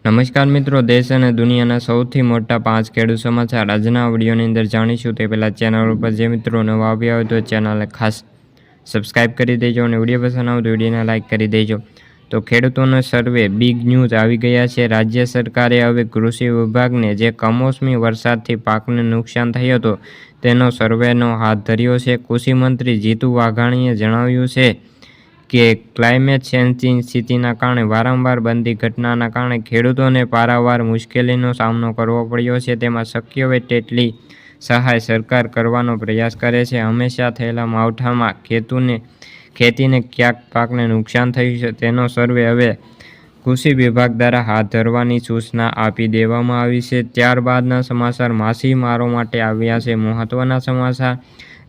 નમસ્કાર મિત્રો, દેશ અને દુનિયાના સૌથી મોટા 5 ખેડૂત સમાચાર આજના વિડીયોની અંદર જાણીશું. તે પહેલાં ચેનલ ઉપર જે મિત્રો નવા આવ્યા હોય તો ચેનલને ખાસ સબસ્ક્રાઈબ કરી દેજો અને વિડીયો પસંદ આવે તો વિડીયોને લાઇક કરી દેજો. તો ખેડૂતોનો સર્વે બિગ ન્યૂઝ આવી ગયા છે. રાજ્ય સરકારે હવે કૃષિ વિભાગને જે કમોસમી વરસાદથી પાકને નુકસાન થયું હતું તેનો સર્વેનો હાથ ધર્યો છે. કૃષિ મંત્રી જીતુ વાઘાણીએ જણાવ્યું છે કે ક્લાઇમેટ ચેન્જની સ્થિતિના કારણે વારંવાર બનતી ઘટનાના કારણે ખેડૂતોને પારાવાર મુશ્કેલીનો સામનો કરવો પડ્યો છે. તેમાં શક્ય હોય તેટલી સહાય સરકાર કરવાનો પ્રયાસ કરે છે. હંમેશા થયેલા માવઠામાં ખેતીને ક્યાંક પાકને નુકસાન થયું છે તેનો સર્વે હવે કૃષિ વિભાગ દ્વારા હાથ ધરવાની સૂચના આપી દેવામાં આવી છે. ત્યારબાદના સમાચાર માછીમારો માટે આવ્યા છે. મહત્વના સમાચાર,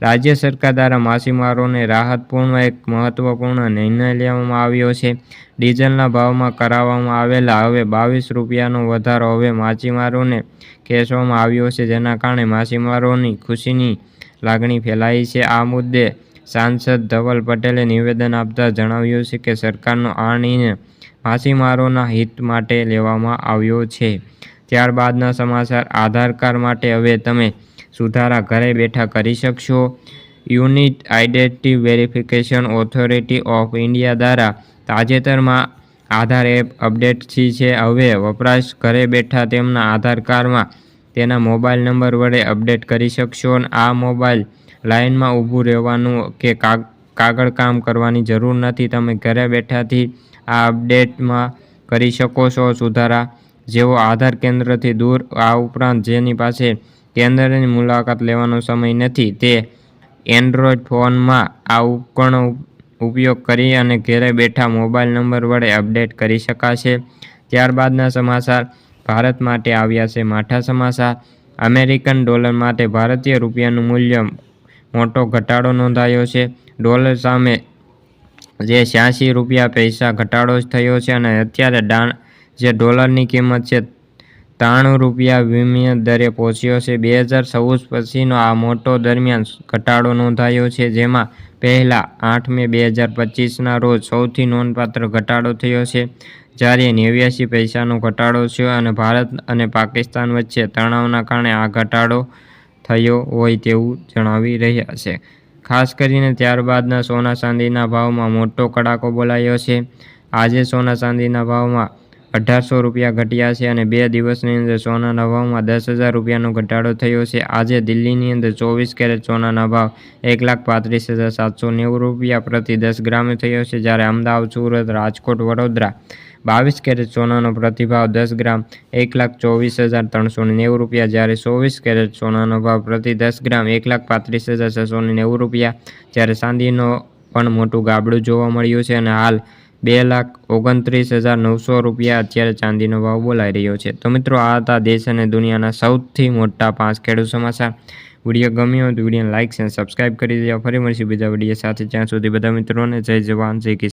રાજ્ય સરકાર દ્વારા માછીમારોને રાહતપૂર્ણ એક મહત્વપૂર્ણ નિર્ણય લેવામાં આવ્યો છે. ડીઝલના ભાવમાં કરવામાં આવેલા હવે 22 રૂપિયાનો વધારો હવે માછીમારોને કહેવામાં આવ્યો છે, જેના કારણે માછીમારોની ખુશીની લાગણી ફેલાઈ છે. આ મુદ્દે સાંસદ ધવલ પટેલે નિવેદન આપતા જણાવ્યું છે કે સરકારનો આ નિર્ણય માછીમારોના હિત માટે લેવામાં આવ્યો છે. ત્યારબાદના સમાચાર, આધાર કાર્ડ માટે હવે તમે સુધારા ઘરે બેઠા કરી શકશો. Unique identity verification authority of India દ્વારા તાજેતરમાં આધાર એપ અપડેટ થઈ છે. હવે વપરાશ ઘરે બેઠા તેમના આધાર કાર્ડમાં તેના મોબાઈલ નંબર વડે અપડેટ કરી શકશો. આ મોબાઈલ લાઇનમાં ઊભું રહેવાનું કે કાગળ કામ કરવાની જરૂર નથી. તમે ઘરે બેઠાથી આ અપડેટમાં કરી શકો છો સુધારા. જેઓ આધાર કેન્દ્રથી દૂર, આ ઉપરાંત જેની પાસે કેન્દ્રની મુલાકાત લેવાનો સમય નથી, તે એન્ડ્રોઈડ ફોનમાં આ ઉપકરણનો ઉપયોગ કરી અને ઘરે બેઠા મોબાઈલ નંબર વડે અપડેટ કરી શકાશે. ત્યારબાદના સમાચાર ભારત માટે આવ્યા છે. માઠા સમાચાર, અમેરિકન ડોલર માટે ભારતીય રૂપિયાનું મૂલ્ય મોટો ઘટાડો નોંધાયો છે. ડોલર સામે જે 86 રૂપિયા પૈસા ઘટાડો થયો છે અને અત્યારે જે ડોલરની કિંમત છે 93 રૂપિયા વિનિમય દરે પહોંચ્યો છે. 2014 પછીનો આ મોટો દરમિયાન ઘટાડો નોંધાયો છે, જેમાં પહેલા 8 મે 2025ના રોજ સૌથી નોંધપાત્ર ઘટાડો થયો છે, જ્યારે 89 પૈસાનો ઘટાડો થયો અને ભારત અને પાકિસ્તાન વચ્ચે તણાવના કારણે આ ઘટાડો થયો હોય તેવું જણાવી રહ્યા છે. ખાસ કરીને ત્યારબાદના સોના ચાંદીના ભાવમાં મોટો કડાકો બોલાયો છે. આજે સોના ચાંદીના ભાવમાં 1800 રૂપિયા ઘટ્યા છે અને 2 દિવસની અંદર સોનાના ભાવમાં 10,000 રૂપિયાનો ઘટાડો થયો છે. આજે દિલ્હીની અંદર 24 કેરેટ સોનાના ભાવ 1,35,790 રૂપિયા પ્રતિ 10 ગ્રામે થયો છે, જ્યારે અમદાવાદ, સુરત, રાજકોટ, વડોદરા 22 કેરેટ સોનાનો પ્રતિભાવ 10 ગ્રામ 1,24,390 રૂપિયા, જ્યારે 24 કેરેટ સોનાનો ભાવ પ્રતિ 10 ગ્રામ 1,35,690 રૂપિયા. જ્યારે ચાંદીનો પણ મોટું ગાબડું જોવા મળ્યું છે અને હાલ 2,29,900 રૂપિયા અત્યારે ચાંદીનો ભાવ બોલાઈ રહ્યો છે. તો મિત્રો, આ હતા દેશ અને દુનિયાના સૌથી મોટા 5 ખેડૂત સમાચાર. વિડીયો ગમ્યો હોય તો વિડીયોને લાઇક અને સબસ્ક્રાઈબ કરી દેજો. ફરી મળીશું બીજા વિડીયો સાથે. ત્યાં સુધી બધા મિત્રોને જય જવાન, જય કિસાન.